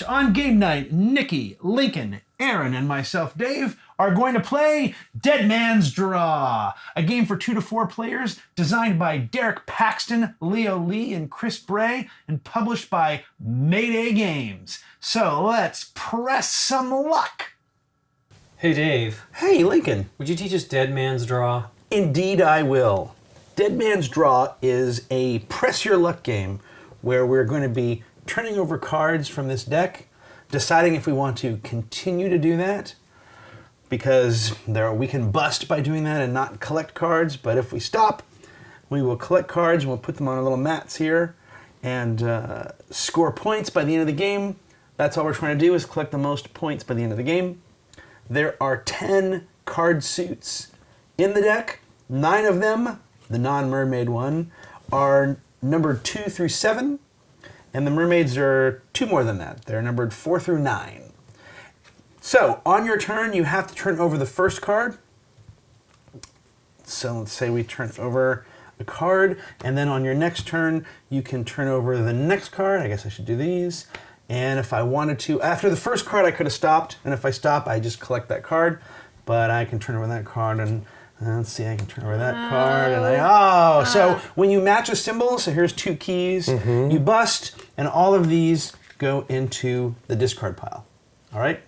Tonight on Game Night, Nikki, Lincoln, Aaron, and myself, Dave, are going to play Dead Man's Draw, a game for 2 to 4 players designed by Derek Paxton, Leo Lee, and Chris Bray, and published by Mayday Games. So let's press some luck. Hey, Dave. Hey, Lincoln. Would you teach us Dead Man's Draw? Indeed I will. Dead Man's Draw is a press your luck game where we're going to be turning over cards from this deck, deciding if we want to continue to do that, because we can bust by doing that and not collect cards, but if we stop, we will collect cards and we'll put them on our little mats here and score points by the end of the game. That's all we're trying to do, is collect the most points by the end of the game. There are 10 card suits in the deck. 9 of them, the non-mermaid one, are numbered 2 through 7, and the mermaids are 2 more than that. They're numbered 4 through 9. So, on your turn, you have to turn over the first card. So let's say we turn over a card, and then on your next turn, you can turn over the next card. I guess I should do these. And if I wanted to, after the first card, I could have stopped, and if I stop, I just collect that card. But I can turn over that card, and let's see, I can turn over that card, and so when you match a symbol, so here's 2 keys, you bust, and all of these go into the discard pile. All right?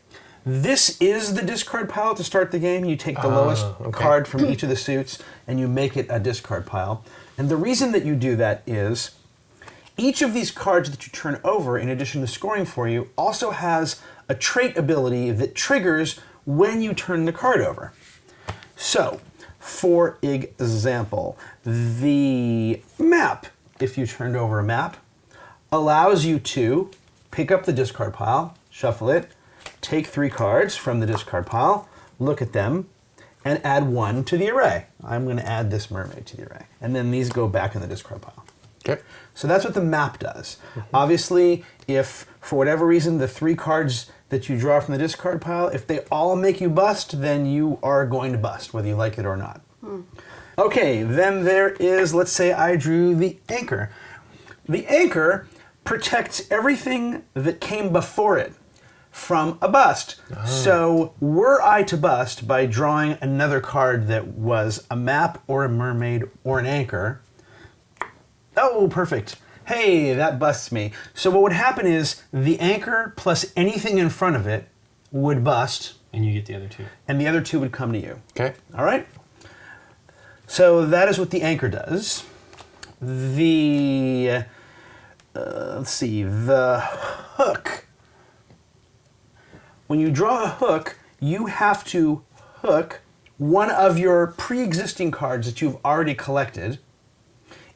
This is the discard pile to start the game. You take the lowest card from each of the suits, and you make it a discard pile. And the reason that you do that is each of these cards that you turn over, in addition to scoring for you, also has a trait ability that triggers when you turn the card over. So, for example, the map, if you turned over a map, allows you to pick up the discard pile, shuffle it, take 3 cards from the discard pile, look at them, and add 1 to the array. I'm going to add this mermaid to the array. And then these go back in the discard pile. Okay. So that's what the map does. Obviously, if for whatever reason the 3 cards that you draw from the discard pile, if they all make you bust, then you are going to bust, whether you like it or not. Okay, then there is, let's say I drew the anchor. The anchor protects everything that came before it from a bust. So were I to bust by drawing another card that was a map or a mermaid or an anchor, oh, perfect. Hey, that busts me. So what would happen is the anchor plus anything in front of it would bust. And you get the other 2. And the other 2 would come to you. Okay. All right? So that is what the anchor does. The, let's see, the hook. When you draw a hook, you have to hook one of your pre-existing cards that you've already collected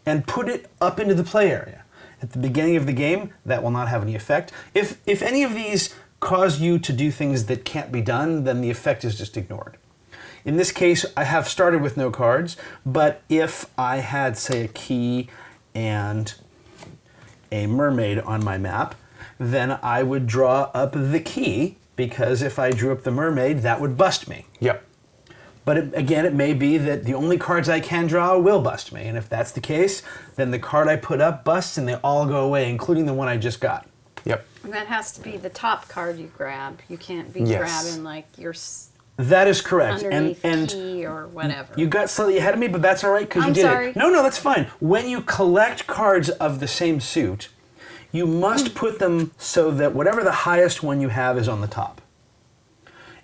and put it up into the play area. At the beginning of the game, that will not have any effect. If any of these cause you to do things that can't be done, then the effect is just ignored. In this case, I have started with no cards, but if I had, say, a key and a mermaid on my map, then I would draw up the key, because if I drew up the mermaid, that would bust me. Yep. But again, it may be that the only cards I can draw will bust me. And if that's the case, then the card I put up busts and they all go away, including the one I just got. Yep. And that has to be the top card you grab. You can't be Yes. grabbing like your That is correct. underneath key or whatever. You got slightly ahead of me, but that's all right because you I'm did sorry. it. No, that's fine. When you collect cards of the same suit, you must put them so that whatever the highest one you have is on the top.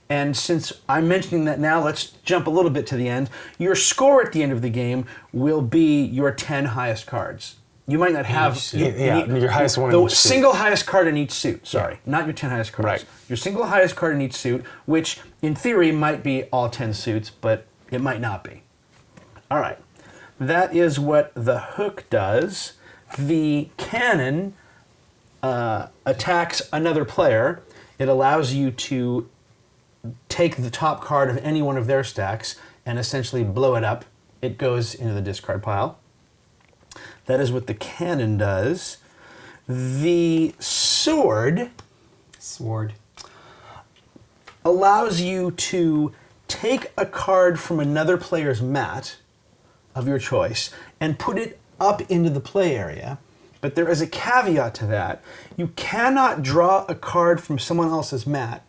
And since I'm mentioning that now, let's jump a little bit to the end. Your score at the end of the game will be your 10 highest cards. You might not have your highest one in the each suit. single highest card in each suit. Sorry, not your 10 highest cards. Right. Your single highest card in each suit, which in theory might be all 10 suits, but it might not be. All right, that is what the hook does. The cannon attacks another player. It allows you to take the top card of any one of their stacks and essentially blow it up. It goes into the discard pile. That is what the cannon does. The sword allows you to take a card from another player's mat of your choice and put it up into the play area. But there is a caveat to that. You cannot draw a card from someone else's mat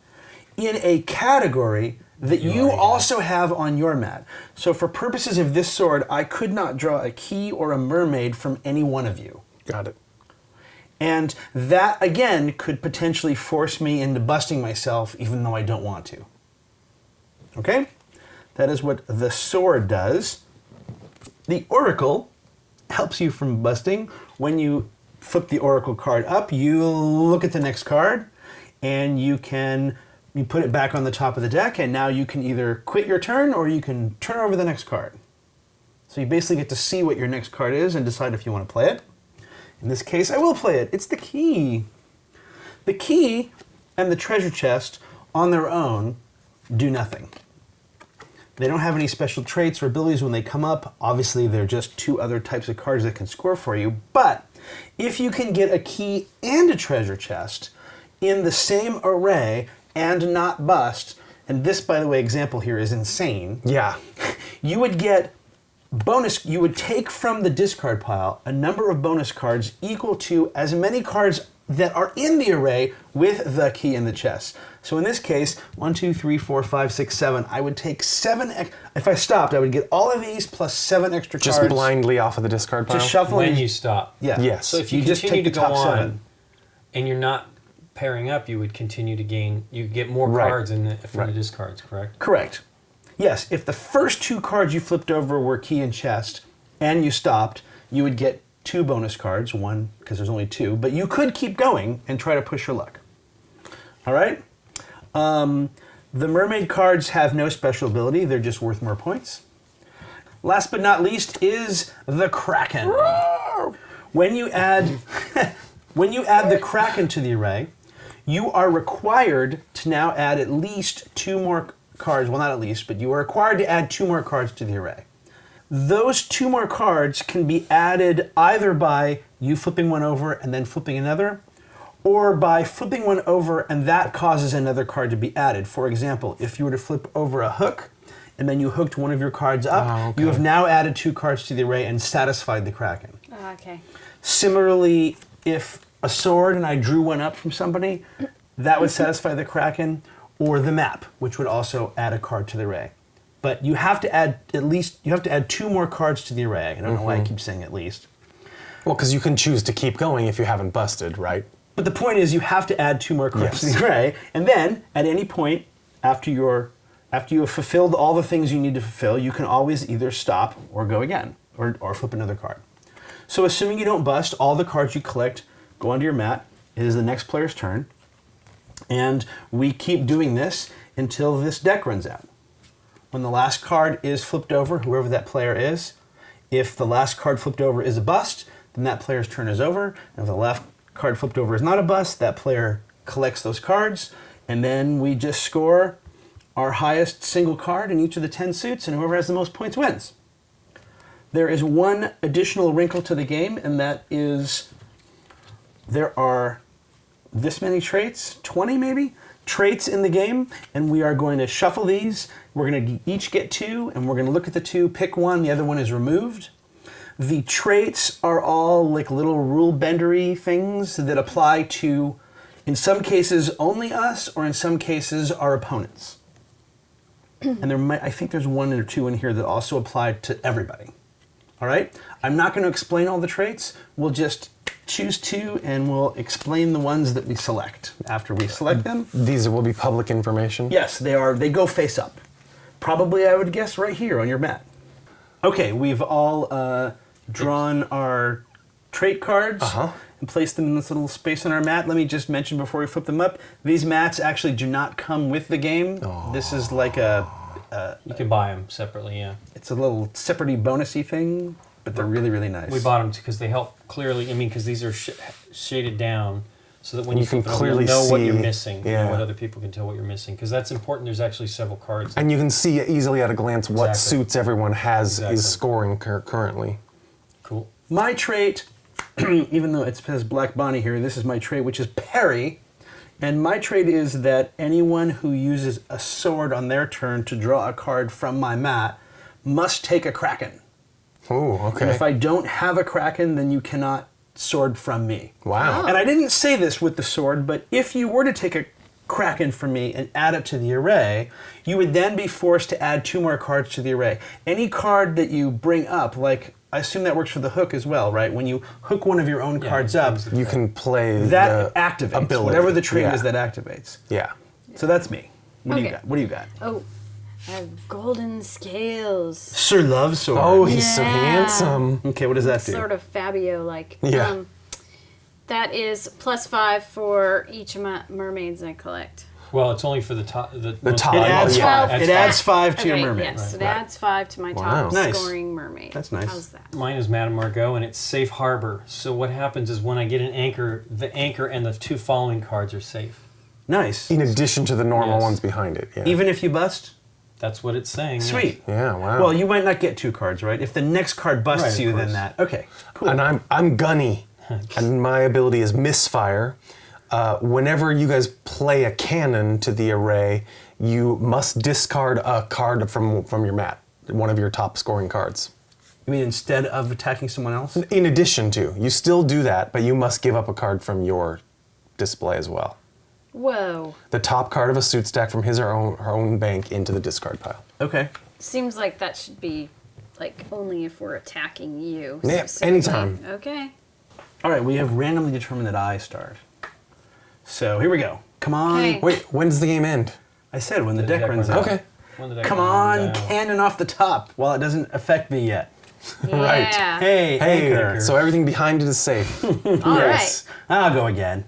in a category that you also have on your mat. So for purposes of this sword, I could not draw a key or a mermaid from any one of you. Got it. And that, again, could potentially force me into busting myself even though I don't want to. Okay? That is what the sword does. The oracle helps you from busting. When you flip the oracle card up, you look at the next card, and you put it back on the top of the deck, and now you can either quit your turn or you can turn over the next card. So you basically get to see what your next card is and decide if you want to play it. In this case, I will play it. It's the key. The key and the treasure chest on their own do nothing. They don't have any special traits or abilities when they come up. Obviously, they're just two other types of cards that can score for you. But if you can get a key and a treasure chest in the same array and not bust, and this, by the way, example here is insane. Yeah. You would get you would take from the discard pile a number of bonus cards equal to as many cards that are in the array with the key and the chest. So in this case, 1, 2, 3, 4, 5, 6, 7. I would take 7. If I stopped, I would get all of these plus 7 extra cards. Just blindly off of the discard pile? Just shuffling. When you stop. Yeah. Yes. So if you just continue to take the go top on 7. and you're not pairing up, you would continue to gain. You get more Right. cards from the discards, correct? Correct. Yes, if the first 2 cards you flipped over were key and chest, and you stopped, you would get 2 bonus cards, 1 because there's only 2, but you could keep going and try to push your luck. All right? The mermaid cards have no special ability, they're just worth more points. Last but not least is the Kraken. When you add the Kraken to the array, you are required to now add at least 2 more cards. Well, not at least, but you are required to add 2 more cards to the array. Those 2 more cards can be added either by you flipping one over and then flipping another, or by flipping one over and that causes another card to be added. For example, if you were to flip over a hook and then you hooked one of your cards up, you have now added 2 cards to the array and satisfied the Kraken. Okay. Similarly, if a sword and I drew one up from somebody, that would satisfy the Kraken, or the map, which would also add a card to the array. But you have to add 2 more cards to the array. I don't know why I keep saying at least. Well, because you can choose to keep going if you haven't busted, right? But the point is you have to add 2 more cards to the array, and then at any point after you have fulfilled all the things you need to fulfill, you can always either stop or go again, or flip another card. So assuming you don't bust, all the cards you collect go onto your mat. It is the next player's turn, and we keep doing this until this deck runs out. When the last card is flipped over, whoever that player is, if the last card flipped over is a bust, then that player's turn is over. And if the last card flipped over is not a bust, that player collects those cards, and then we just score our highest single card in each of the 10 suits, and whoever has the most points wins. There is one additional wrinkle to the game, and that is there are this many traits, 20 maybe, traits in the game, and we are going to shuffle these. We're going to each get 2, and we're going to look at the 2, pick one, the other one is removed. The traits are all like little rule bendery things that apply to, in some cases, only us, or in some cases, our opponents. And I think there's 1 or 2 in here that also apply to everybody. All right? I'm not going to explain all the traits. We'll just choose 2, and we'll explain the ones that we select after we select them. These will be public information? Yes, they are. They go face up. Probably, I would guess, right here on your mat. Okay, we've all drawn our trait cards and placed them in this little space on our mat. Let me just mention before we flip them up, these mats actually do not come with the game. This is like You can buy them separately, yeah. it's a little separate-y, bonusy thing, but they're really, really nice. We bought them because they help clearly. Because these are shaded down, so that when you can flip them, clearly you'll know what you're see, missing. You know, what other people can tell what you're missing, because that's important. There's actually several cards. And you can see easily at a glance what Exactly. suits everyone has Exactly. is scoring currently. Cool. My trait, even though it says Black Bonnie here, this is my trait, which is parry. And my trait is that anyone who uses a sword on their turn to draw a card from my mat must take a Kraken. Oh, And okay. if I don't have a Kraken, then you cannot sword from me. Wow. And I didn't say this with the sword, but if you were to take a Kraken from me and add it to the array, you would then be forced to add 2 more cards to the array. Any card that you bring up, like, I assume that works for the hook as well, right? When you hook one of your own cards up, You can play that the activates. ability. Whatever the trait Yeah. is that activates. Yeah. So that's me. What do you Okay. got? What do you got? Oh, I have golden scales. Sir Love Sword. Oh, he's so Yeah. handsome. Okay, what does that do? Sort of Fabio-like. Yeah. That is +5 for each mermaids I collect. Well, it's only for the top. The most top. It valuable. adds yeah. five. It adds 5 to your Okay, mermaid. yes, it Right. adds 5 to my Wow. top Nice. scoring mermaid. That's nice. How's that? Mine is Madame Margot, and it's safe harbor. So what happens is when I get an anchor, the anchor and the 2 following cards are safe. Nice. In addition to the normal Yes. ones behind it. Yeah. Even if you bust? That's what it's saying. yes. Sweet. Yeah, wow. Well, you might not get 2 cards, right? If the next card busts Right, of you, then course. that. Okay, cool. And I'm gunny, and my ability is misfire. Whenever you guys play a cannon to the array, you must discard a card from your mat, one of your top scoring cards. You mean instead of attacking someone else? In addition to, you still do that, but you must give up a card from your display as well. Whoa. The top card of a suit stack from his or her own bank into the discard pile. Okay. Seems like that should be like only if we're attacking you. Yeah, specifically. anytime. Okay. All right, we have randomly determined that I start. So here we go. Come on. Okay. Wait, when does the game end? I said when the, The deck deck runs runs out. out. Okay. When did I Come go on, down? cannon off the top. Well, it doesn't affect me yet. Right. Yeah. Hey, Hey, anchor. so everything behind it is safe. All Yes. I'll go again.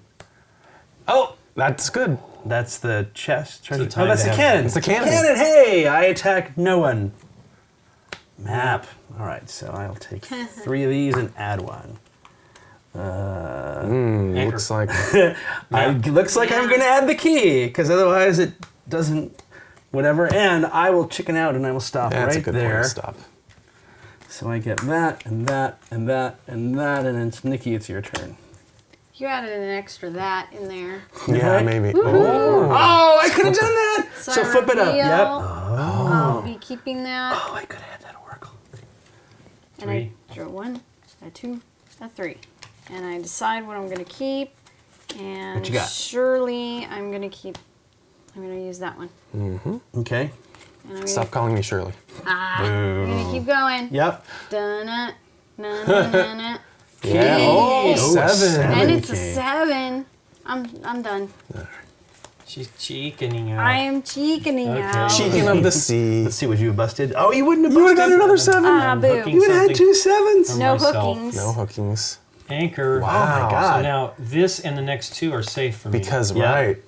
Oh, that's good. That's the chest. the Oh, time that's to the have- cannon. It's the cannon. Cannon, hey! I attack no one. Map. All right, so I'll take 3 of these and add 1. Anchor. Looks like Looks like I'm going to add the key, because otherwise it doesn't, whatever. And I will chicken out and I will stop that's right a good there. point to stop. So I get that and that and that and that, and it's Nikki, it's your turn. You added an extra that in there. Yeah, Right? maybe. Oh, I could have done that! So I flip it up. reveal, Yep. I'll be keeping that. Oh, I could have had that oracle. And I draw 1, a 2, a 3. And I decide what I'm going to keep. And What you got? surely I'm going to use that one. Okay. And I'm Stop calling me Shirley. I'm going to keep going. Yep. Dun-na, na-na-na-na. Yeah. Oh, Oh, 7. And it's a Okay. 7. I'm done. She's cheekening out. I am cheekening Okay. out. Cheeking of the sea. Let's see what you busted. Oh, you wouldn't have You would busted. have got another 7. Ah, I'm boo. hooking You would have had something 2 sevens. from No myself. hookings. No hookings. Anchor. Wow. Oh my God. So now this and the next 2 are safe for me. Because, Yeah. right.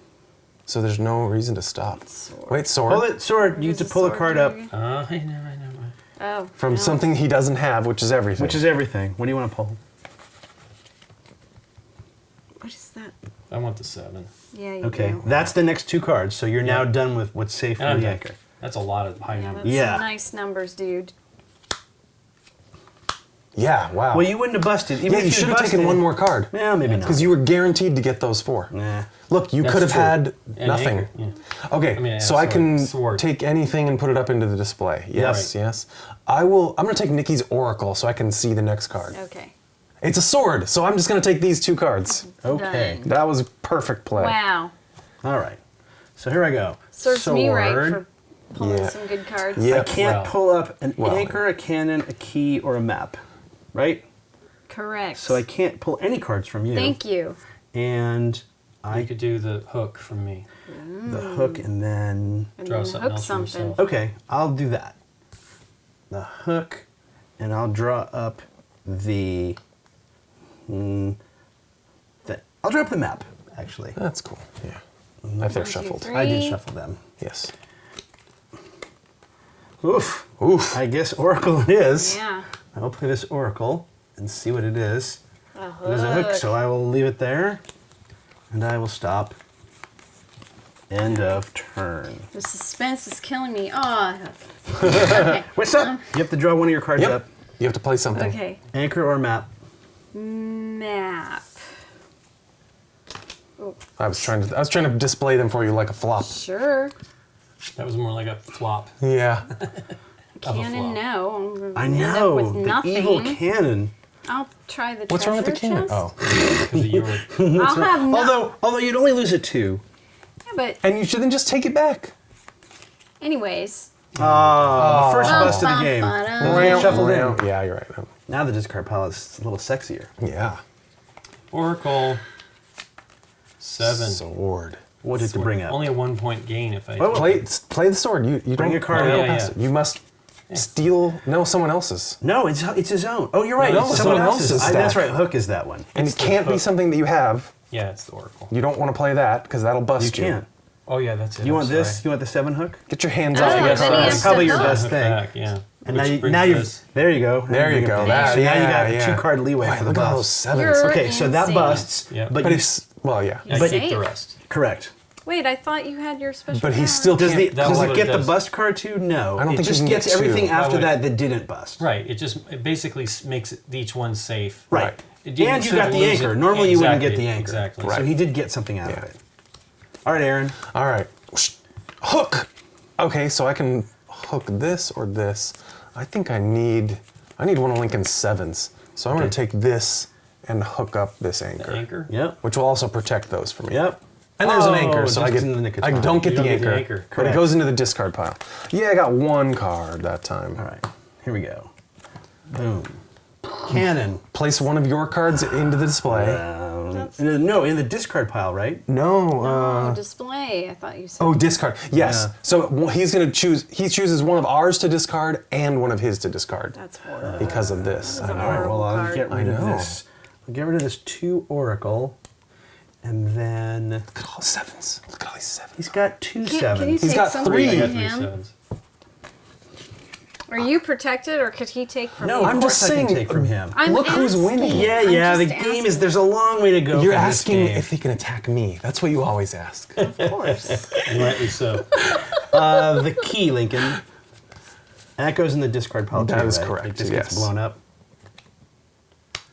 So there's no reason to stop. Sword. Wait, sword. Hold it, sword. You get to Does pull a sword card do up, again? I know. Oh. From no. something he doesn't have, which is everything. which is everything. What do you want to pull? What is that? I want the 7. Yeah, you Okay, do. that's the next 2 cards. So you're now done with what's safe And for I'm the done. anchor. That's a lot of high Yeah, numbers. that's Yeah. some nice numbers, dude. Yeah, wow. Well, you wouldn't have busted. Even yeah, if you should have taken one more card. Yeah, maybe not. Because you were guaranteed to get those 4. Nah. Look, you That's could have true. had And nothing. anchor, yeah. Okay, I mean, so I sword. can Sword. take anything and put it up into the display. Yes, Right. yes. I'm going to take Nikki's Oracle so I can see the next card. Okay. It's a sword, so I'm just going to take these 2 cards. Okay. Done. That was perfect play. Wow. All right. So here I go. Serves me right Sword. for pulling Yeah. some good cards. Yeah. I can't Well. pull up an Well. anchor, a cannon, a key, or a map, right? Correct. So I can't pull any cards from you. Thank you. And You could do the hook from me. the hook, and then And Draw then something hook else for something. yourself. okay, I'll do that. The hook, and I'll draw up the. I'll draw up the map. Actually, That's cool. Yeah. If they're 1, 2, shuffled. 3. I did shuffle them. Yes. Oof. Oof. I guess Oracle it is. Yeah. I will play this Oracle and see what it is. A It is a hook, hook. so I will leave it there, and I will stop. End of turn. The suspense is killing me. Oh. Okay. What's up? You have to draw one of your cards Yep. up. You have to play something. Okay. Anchor or map. Map. Oh, I was trying to display them for you like a flop. sure. That was more like a flop. Yeah. Of a Cannon, flop. no. I'm gonna I end up know with the nothing. evil cannon. I'll try the What's wrong with the treasure cannon? chest. Oh. Because of your I'll have no. Although you'd only lose a 2. Yeah, but And you should then just take it back. anyways. The first bust of the game. Ba-ba-ba-da. Shuffled in. Yeah, you're right. Now the discard pile is a little sexier. Yeah. Oracle. 7. Sword. What did to bring up? Only a 1-point gain if I. Play the sword. You Bring don't a card you up. don't Yeah, pass yeah. it. You must steal someone else's. No, it's his own. Oh, you're right. No, it's someone else's That's stack. right. Hook is that one. And it can't be hook. something that you have. Yeah, it's the Oracle. You don't want to play that because that'll bust You you. can't. Oh yeah, that's it. You I'm want this? sorry. You want the 7 hook? Get your hands Oh, off then your he has That's to probably your hook. best Hook thing. back, yeah. And Which brings now you us- there you go. There you go. That, So now you yeah, got yeah. 2 card leeway Boy, for the look at all those bust. sevens. You're Okay, so that insane. busts. Yeah. But But you, he's well, yeah. I But- keep the rest. correct. Wait, I thought you had your special. But he power. still Does can't. That was does what it it get the does. bust card too? No. I don't it think just you can gets get 2. everything after would- that didn't bust. Right. It basically makes each one safe. Right. It- And you instead got of the losing- anchor. Normally you wouldn't get Exactly, the anchor. Exactly. So he did get something out of Yeah. it. All right, Aaron. All right. Hook. Okay, so I can hook this or this. I think I need one of Lincoln's 7s. So I'm going to take this and hook up this anchor. The anchor. Yep. Which will also protect those for me. Yep. And there's an Oh, anchor, so just I in the nick of I time. don't get You the don't get the anchor, anchor. but it Correct. goes into the discard pile. Yeah, I got 1 card that time. All right. Here we go. Boom. Cannon. Place one of your cards into the display. No, in the discard pile, right? No. Oh, display. I thought you said. Oh, discard. Yes. Yeah. So he's going to choose. He chooses one of ours to discard and one of his to discard That's horrible. because of this. That's a All right. horrible Well, I'll card. get I rid of know. this. I'll get rid of this 2 Oracle, and then Look at all the 7s. Look at all these 7s. he's got 2 Can you 7s. take got something 3. I from got 3 him? 7s. Are you protected, or could he take from No, you? of I'm course just I can saying, take from him. I'm Look who's asking. winning. Yeah, I'm yeah. The just game is. asking. There's a long way to go. You're for this asking game. if he can attack me. That's what you always ask. Of course. And rightly so. The key, Lincoln. And that goes in the discard pile too. That is right? correct, It just yes. gets blown up.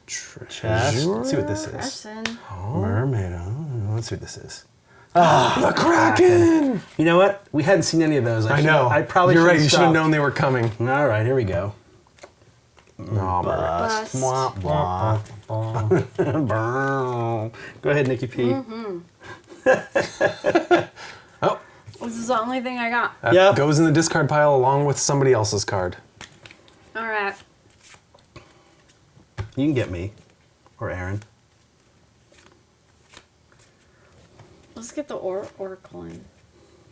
Chest. Let's see what this is. Person. Mermaid. Oh, let's see what this is. The Kraken! You know what? We hadn't seen any of those. I know. I probably You're right. should've You should have stopped. known they were coming. All right, here we go. Oh, Bust. Mwah, mwah. Go ahead, Nikki P. Oh, This is the only thing I got. that Yep. goes in the discard pile along with somebody else's card. All right. You can get me. Or Aaron. Let's get the oracle in.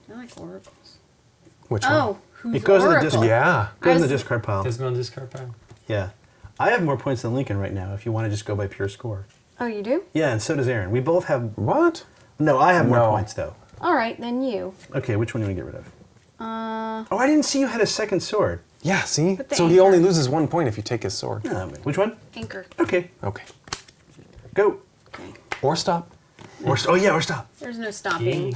I like oracles. Which one? Oh, who's It goes in the oracle? discard. Yeah. Go in the was- discard pile. Doesn't go in this card pile. Yeah. I have more points than Lincoln right now if you want to just go by pure score. Oh, you do? Yeah, and so does Aaron. We both have. What? No, I have more No. points though. All right, then you. Okay, which one do you want to get rid of? Oh, I didn't see you had a second sword. Yeah, see? Put the So he anchor. only loses 1 point if you take his sword. Which one? Anchor. Okay, Okay. go. Okay. Or stop. Or stop. There's no stopping.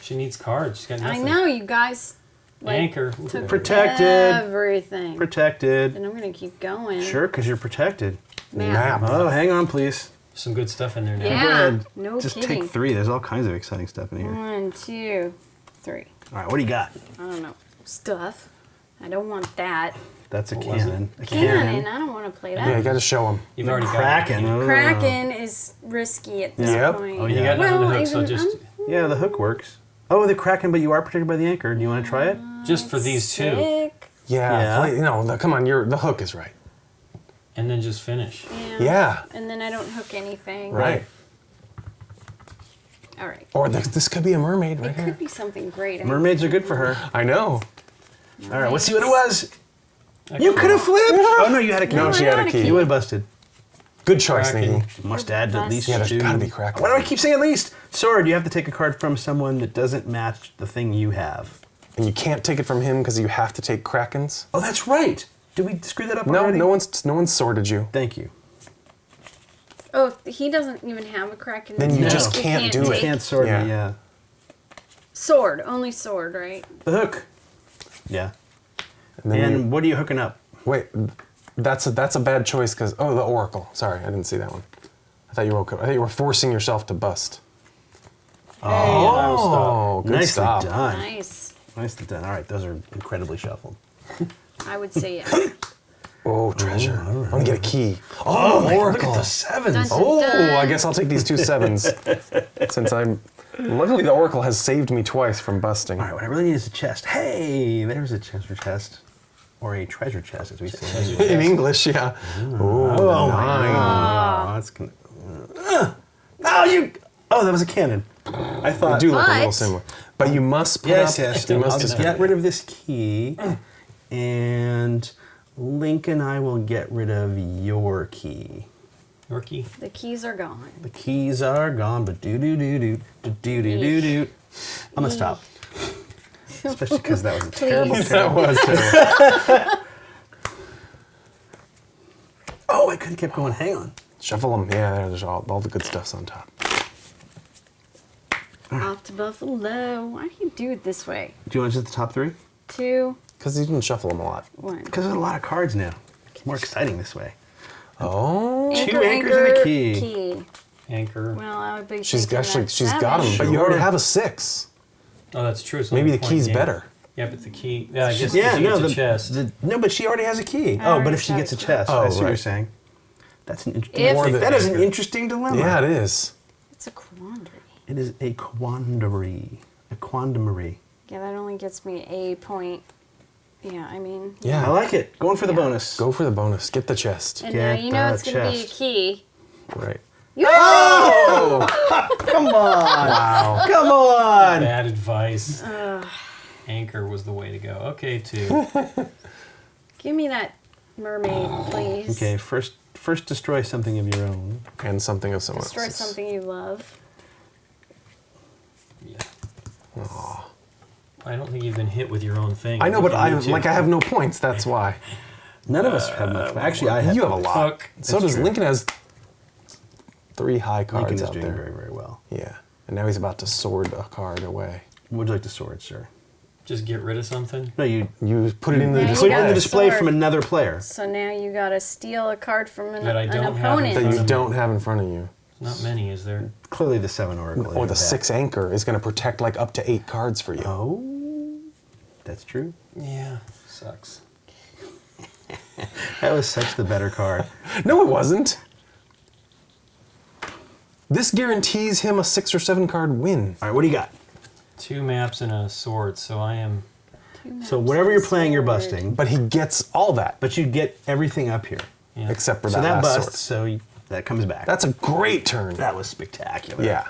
She needs cards. She's got I nothing. know you guys. Like, Anchor. took Protected. everything. Protected. And I'm gonna keep going. Sure, because you're protected. Map. Oh, hang on, please. Some good stuff in there now. Yeah. Go ahead. No Just kidding. take 3. There's all kinds of exciting stuff in here. 1, 2, 3. All right, what do you got? I don't know. Stuff. I don't want that. That's a What was cannon. A Cannon. I don't want to play that. Yeah, you got to show him. You've already Kraken. got it. Oh. Kraken is risky at this Yep. point. Oh, you got nothing to hook, so even- just Yeah, the hook works. Oh, the Kraken, but you are protected by the anchor. Do you want to try it? for these two, Sick. Yeah. Yeah. Play, no, come on. The hook is right. and then just finish. Yeah. And then I don't hook anything. Right. All right. Or this could be a mermaid right It here. could be something great. Mermaids are good for her. I know. All right, let's see what it was. Actually, You could have flipped. Oh no, you had a key. No, she had a key. You would have busted. Good choice, Kraken. Nikki. Must add at least Yeah, there's 2. gotta be Kraken. Why do I keep saying at least? Sword, you have to take a card from someone that doesn't match the thing you have. And you can't take it from him because you have to take Krakens. Oh, that's right. Did we screw that up No, already? no one's sorted you. Thank you. Oh, if he doesn't even have a Kraken. Then you No. just He can't do You it. take- can't sword Yeah. me, yeah. Sword, only sword, right? The hook. Yeah. And then And what are you hooking up? wait, that's a bad choice because the Oracle. Sorry, I didn't see that one. I thought you were okay. I thought you were forcing yourself to bust. Oh, good Nicely stop. done. Nice. Nicely done. All right, those are incredibly shuffled. I would say yes. Oh, treasure. Ooh, I'm gonna get a key. Oh, man, Oracle. look at the sevens. Dun, dun, Oh, dun. I guess I'll take these 2 sevens. Since I'm... Luckily, the Oracle has saved me twice from busting. All right, what I really need is a chest. Hey, there's a treasure chest. Or a treasure chest, as we say. In English, yeah. Oh, my God. That's gonna... Oh, you... Oh, that was a cannon. I They thought... do look a little But- similar. But you must put Yes, up... yes. You I'll must just discard get rid of this key. And Link and I will get rid of your key. Yorkie. The keys are gone. The keys are gone, but do-do-do-do. I'm gonna stop. Especially because that was a terrible, Please. That terrible... was terrible. Oh, I could have kept going. Hang on. Shuffle them. Yeah, there's all the good stuff's on top. Off to Buffalo. Why do you do it this way? Do you want to just the top 3? 2, Because you didn't shuffle them a lot. 1. Because there's a lot of cards now. It's more exciting this way. Oh. Two anchors and a key. Key. Anchor. Well, I would be She's thinking actually, that's she's 7. got them, but you Sure. already have a 6. Oh, that's true. It's Maybe only the a point key's game. better. Yeah, but the key. Yeah, I guess Yeah, she no, gets a chest. no, but she already has a key. I Oh, but already if she have gets a a key. chest, Oh, I see what you're right. saying. That's an interesting. If- More than That is an anchor. interesting dilemma. Yeah, it is. It's a quandary. It is a quandary. A quandary. Yeah, that only gets me a point. Yeah, I mean. Yeah. I like it. Going for the Yeah. bonus. Go for the bonus. Get the chest. And now Get you know the it's going to be a chest. key. Right. Oh! Come on. Wow. Come on. Bad advice. Anchor was the way to go. Okay, 2. Give me that mermaid, please. Okay, first destroy something of your own. And something of someone Destroy else's. something you love. Yeah. I don't think you've been hit with your own thing. I know, but I You too. have no points. That's why. None of us have much. Actually, I have. You have a lot. Fuck. So That's does true. Lincoln has 3 high cards Lincoln is out doing there. very, very well. Yeah. And now he's about to sword a card away. Would you like the sword, sir? Just get rid of something. No, you You put it in the Yeah, you put it got in the it. display Sword. from another player. So now you got to steal a card from That I an don't have in opponent. that front you of me. don't have in front of you. Not many, is there? Clearly, the 7 oracle. Or the is that. 6 anchor is going to protect like up to 8 cards for you. Oh, that's true. Yeah. Sucks. That was such the better card. No, it wasn't. This guarantees him a 6 or 7 card win. All right, what do you got? 2 maps and a sword, so I am. So whatever you're playing, you're busting, But he gets all that, but you get everything up here. Yeah. except for So that that last busts, sword. so that comes back. That's a great turn. That was spectacular. Yeah.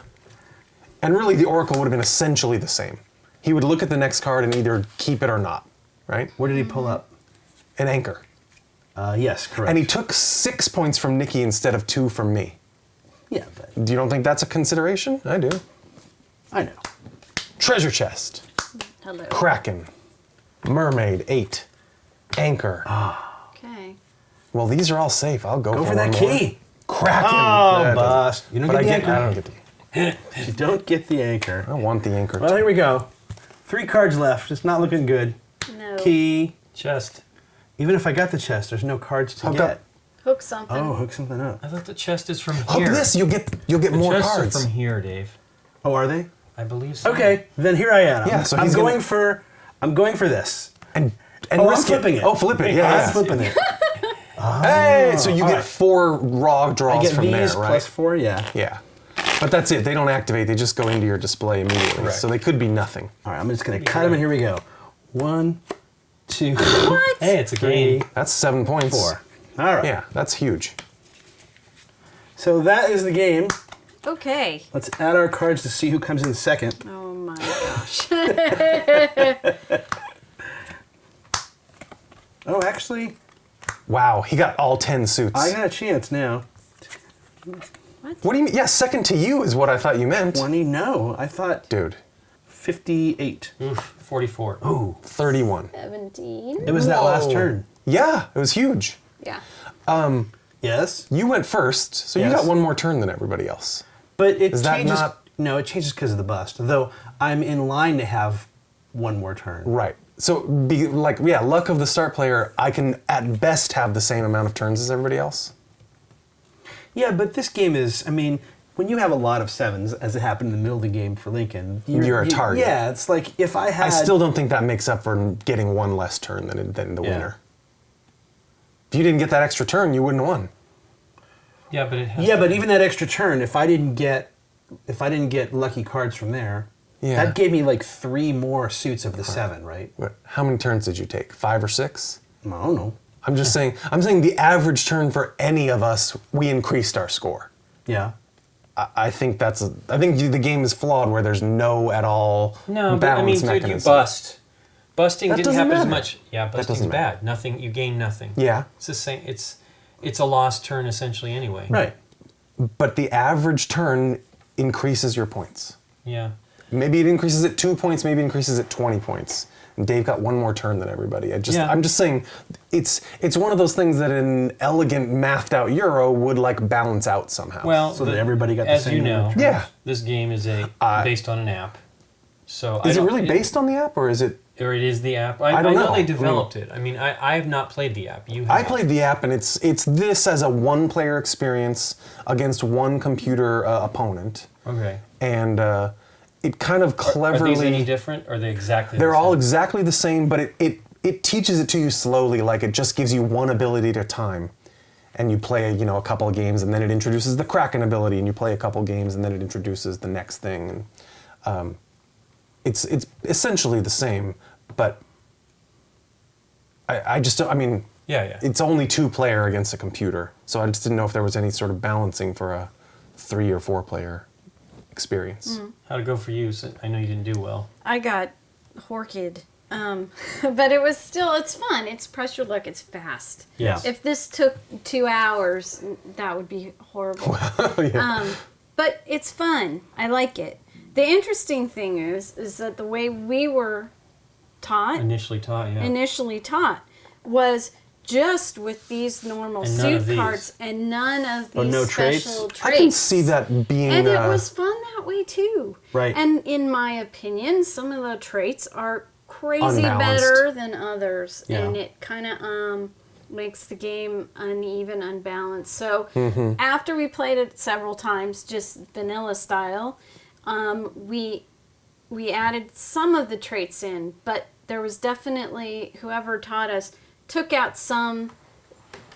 And really, the Oracle would have been essentially the same. He would look at the next card and either keep it or not, right? What did he pull up? An anchor. Yes, correct. And he took 6 points from Nikki instead of 2 from me. Yeah, but Do you don't think that's a consideration? I do. I know. Treasure chest. Hello. Kraken. Mermaid, 8. Anchor. Okay. Well, these are all safe. I'll go Go for for that one more. key. Kraken. Oh, That doesn't- bust. You don't But get I the get. anchor. I don't get the. You don't get the anchor. I want the anchor. Well, here we go. 3 cards left. It's not looking good. No. Key. Chest. Even if I got the chest, there's no cards to Hooked get. up. Hook something. Oh, hook something up. I thought the chest is from Hook here. this. You'll get The more chests cards. are from here, Dave. Oh, are they? I believe so. Okay, then here I am. Yeah, so I'm he's going gonna- for. I'm going for this. and Oh, I'm risk flipping it. Oh, flip it. Yeah, I'm yeah. flipping it. Hey, so you all get right. 4 raw draws I get from these there, right? plus 4. Yeah. Yeah. But that's it. They don't activate. They just go into your display immediately. Correct. So they could be nothing. All right, I'm just gonna cut them, and here we go. 1, 2, What? Hey, it's a 3, game. That's 7 points. 4. All right. Yeah, that's huge. So that is the game. Okay. Let's add our cards to see who comes in second. Oh my gosh. Oh, actually, Wow, he got all 10 suits. I got a chance now. What do you mean? Yeah, second to you is what I thought you meant. 20? No, I thought Dude, 58. Oof, 44. Ooh, 31. 17. it was that last Whoa. turn. Yeah, it was huge. Yeah. Yes, You went first, so you Yes. got one more turn than everybody else. but it Is that changes. not- No, it changes because of the bust. Though I'm in line to have one more turn. Right. So, luck of the start player, I can at best have the same amount of turns as everybody else. Yeah, but this game is. I mean, when you have a lot of 7s, as it happened in the middle of the game for Lincoln, You're a target. Yeah, it's like if I had. I still don't think that makes up for getting one less turn than the Yeah. winner. If you didn't get that extra turn, you wouldn't have won. Yeah, but it has Yeah, but even that extra turn, if I didn't get lucky cards from there, Yeah. that gave me like 3 more suits of the 7, right? How many turns did you take? 5 or 6? I don't know. I'm just saying. I'm saying the average turn for any of us, we increased our score. Yeah. I think I think the game is flawed where there's no at all No, but balance I mean, dude, mechanism. you bust. Busting That didn't doesn't happen as matter. much. Yeah, busting's doesn't matter. bad. Nothing. You gain nothing. Yeah. It's the same. It's a lost turn essentially anyway. Right. But the average turn increases your points. Yeah. Maybe it increases at 2 points, maybe it increases at 20 points. And Dave got 1 more turn than everybody. I'm just saying, it's one of those things that an elegant mathed out Euro would like balance out somehow. Well, So that everybody got the as same you know, number of Yeah. this game is based on an app. So is it really based on the app, or is it? Or it is the app. I don't know know. they developed it. I mean, I have not played the app. You have. I played the app, and it's this as a one-player experience against one computer opponent, Okay. and it kind of cleverly. Are these any different? Or are they exactly They're the all same? exactly the same, but it teaches it to you slowly. Like it just gives you one ability at a time, and you play a couple of games, and then it introduces the Kraken ability, and you play a couple of games, and then it introduces the next thing, and it's essentially the same, but I just don't. I mean, Yeah. it's only 2-player against a computer, so I just didn't know if there was any sort of balancing for a 3 or 4-player experience. How'd it go for you? So I know you didn't do well. I got Horkid. But it's fun. It's press your luck. It's fast. Yeah. If this took 2 hours, that would be horrible. But it's fun. I like it. The interesting thing is that the way we were taught, Initially taught, was just with these normal And none of suit these. cards and none of these no traits? special traits. I can see that being. And it was fun that way too. Right. And in my opinion, some of the traits are crazy Unbalanced. better than others, Yeah. and it kind of makes the game uneven, unbalanced. So Mm-hmm. after we played it several times, just vanilla style, we added some of the traits in, but there was definitely whoever taught us took out some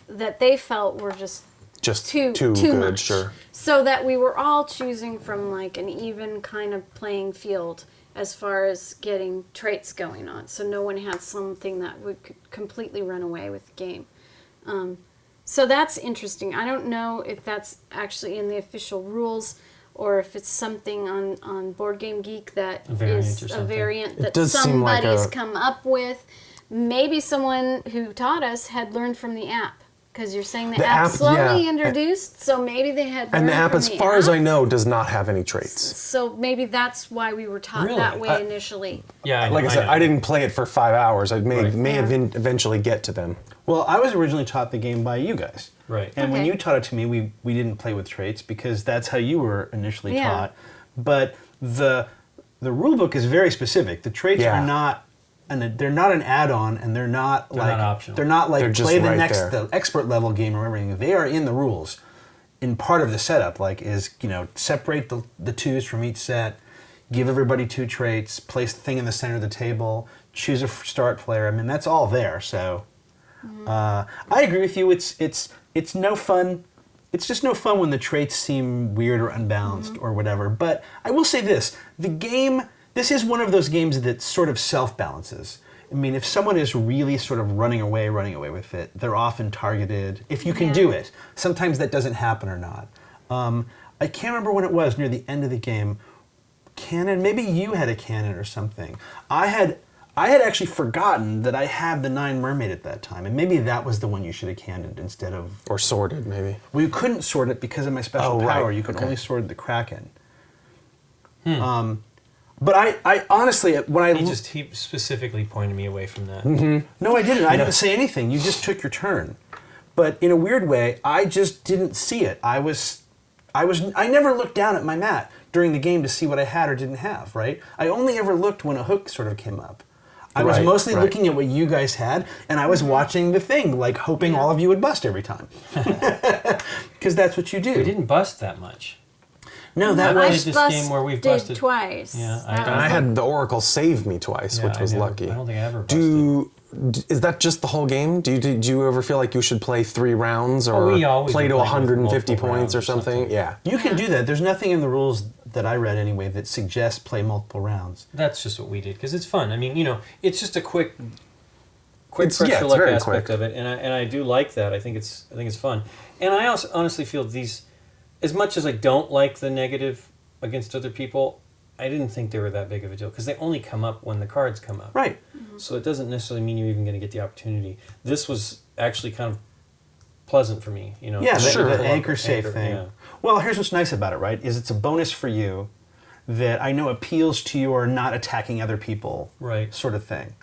that they felt were just too good, much. sure. So that we were all choosing from like an even kind of playing field as far as getting traits going on. So no one had something that would completely run away with the game. So that's interesting. I don't know if that's actually in the official rules or if it's something on BoardGameGeek that variant is or a something. variant that does seem like somebody's a- come up with. Maybe someone who taught us had learned from the app. Because you're saying the app slowly yeah. introduced, so maybe they had learned And the app, from as the far as app. I know, does not have any traits. So maybe that's why we were taught Really? that way initially. Yeah. Like I said, know. I didn't play it for 5 hours. I may Yeah. eventually get to them. Well, I was originally taught the game by you guys. Right. And when Okay. you taught it to me, we didn't play with traits because that's how you were initially Yeah. taught. But the rule book is very specific. The traits Yeah. are not they're not an add-on, and they're not not optional. They're not like They're just play the right next there. the expert level game or everything. They are in the rules. In part of the setup, like is separate the twos from each set, give everybody 2 traits, place the thing in the center of the table, choose a start player. I mean that's all there. So I agree with you. It's no fun. It's just no fun when the traits seem weird or unbalanced or whatever. But I will say this: this is one of those games that sort of self-balances. I mean, if someone is really sort of running away with it, they're often targeted. If you can do it, sometimes that doesn't happen or not. I can't remember when it was near the end of the game. Cannon, maybe you had a cannon or something. I had actually forgotten that I had the 9 Mermaid at that time, and maybe that was the one you should have cannoned instead of. Or sorted, maybe. Well, you couldn't sort it because of my special Oh, right. power. You could Okay. only sort the Kraken. But I honestly, when He specifically pointed me away from that. no, I didn't. I didn't say anything. You just took your turn. But in a weird way, I just didn't see it. I never looked down at my mat during the game to see what I had or didn't have. Right? I only ever looked when a hook sort of came up. I was Right, mostly right. looking at what you guys had, and I was watching the thing, like hoping all of you would bust every time, because that's what you do. We didn't bust that much. No, that I was played this game where we've busted- twice. Yeah, That And was I had the Oracle save me twice, Yeah, which was I lucky. don't think I ever busted. is that just the whole game? Do you ever feel like you should play 3 rounds or we always play to play with 150 multiple points rounds or or something? something. Yeah. You can do that. There's nothing in the rules that I read anyway that suggests play multiple rounds. That's just what we did because it's fun. I mean, it's just a quick It's pressure luck very aspect quick. of it, and I do like that. I think it's fun, and I also honestly feel these, as much as I don't like the negative against other people, I didn't think they were that big of a deal because they only come up when the cards come up. Right. So it doesn't necessarily mean you're even going to get the opportunity. This was actually kind of pleasant for me, Yeah, Sure. the anchor safe thing. Yeah. Well, here's what's nice about it, right? Is it's a bonus for you that I know appeals to your not attacking other people Right. sort of thing.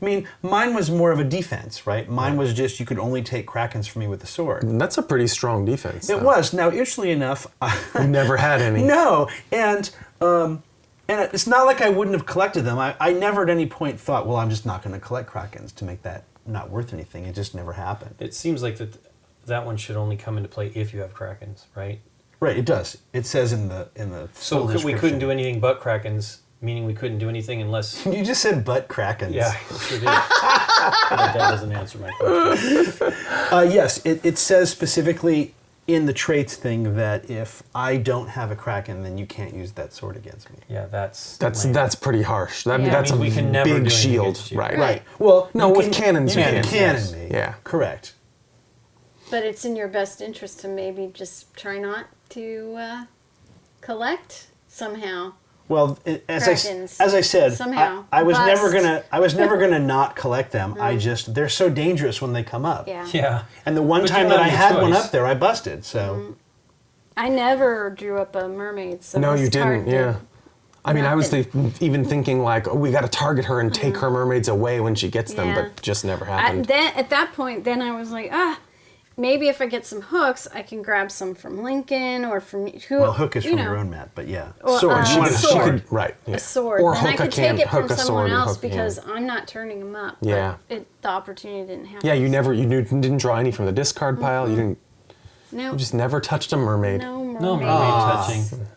I mean, mine was more of a defense, right? Mine was just you could only take Krakens from me with the sword. That's a pretty strong defense. It was. Now, interestingly enough, You never had any. no, and it's not like I wouldn't have collected them. I never at any point thought, well, I'm just not going to collect Krakens to make that not worth anything. It just never happened. It seems like that one should only come into play if you have Krakens, right? Right, it does. It says in the So full we couldn't description. do anything but Krakens, meaning we couldn't do anything unless. You just said butt Krakens. Yeah, I sure did. But that doesn't answer my question. Yes, it says specifically in the traits thing that if I don't have a Kraken, then you can't use that sword against me. Yeah, that's That's pretty harsh. That, Yeah. That's I a mean, we can never do big anything shield, against you. right? Right. Well, No, you with cannons you you can can. cannon Yes. me. Yeah. Correct. But it's in your best interest to maybe just try not to collect somehow. Well, Krakens. as I said, Somehow. I was never Bust. gonna not collect them. They're so dangerous when they come up. Yeah. Yeah. And the one But you time don't that I have had a one choice. up there, I busted. So I never drew up a mermaid. So No, this you card didn't. Yeah. did I mean, I was nothing. even thinking like, oh, we got to target her and take her mermaids away when she gets them, Yeah. but just never happened. Then at that point, then I was like, maybe if I get some hooks, I can grab some from Lincoln or from who. well, hook is you from know, your own mat, but yeah, Well, sword. You want a sword. sword. She could, right. Yeah. a sword. Or then hook I could a can, take it from hook a sword someone and else hook, yeah. because I'm not turning them up. Yeah. But the opportunity didn't happen. Yeah, you didn't draw any from the discard pile. You No. just never touched a mermaid. No mermaid. No mermaid touching.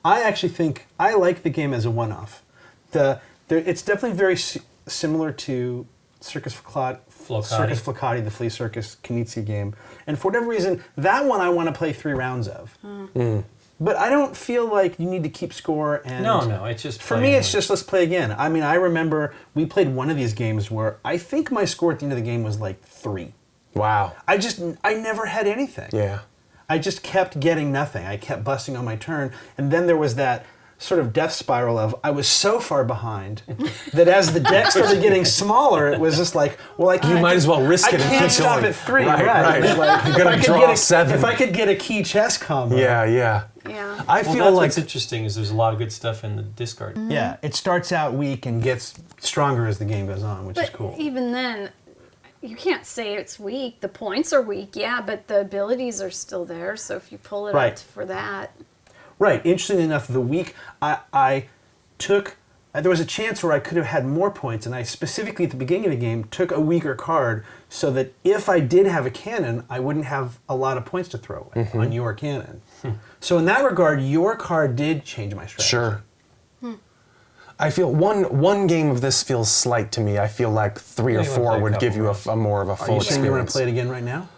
I actually think I like the game as a one-off. It's definitely very similar to Circus Flocati, the Flea Circus Knizia game. And for whatever reason, that one I want to play 3 rounds of. But I don't feel like you need to keep score. And No, it's just for me, playing it's it. just let's play again. I mean, I remember we played one of these games where I think my score at the end of the game was like 3. Wow. I never had anything. Yeah. I just kept getting nothing. I kept busting on my turn. And then there was that sort of death spiral of I was so far behind that as the deck started getting smaller, it was just like, well, I can't. You might as well risk it and I can't keep stop going. at 3. Right. It's like, You if gotta I could draw get a, 7. If I could get a key chess combo. Yeah. Yeah. I Well, feel that's like what's interesting is there's a lot of good stuff in the discard. Yeah, it starts out weak and gets stronger as the game goes on, which is But cool. even then, you can't say it's weak. The points are weak, yeah, but the abilities are still there. So if you pull it Right. up for that, Right. Interestingly enough, the week I took, there was a chance where I could have had more points, and I specifically at the beginning of the game took a weaker card so that if I did have a cannon, I wouldn't have a lot of points to throw away on your cannon. So in that regard, your card did change my strategy. sure. I feel one game of this feels slight to me. I feel like 3 or Yeah, you wanna 4 play a would give couple you rounds. a more of a Are full you saying you want experience. to play it again right now?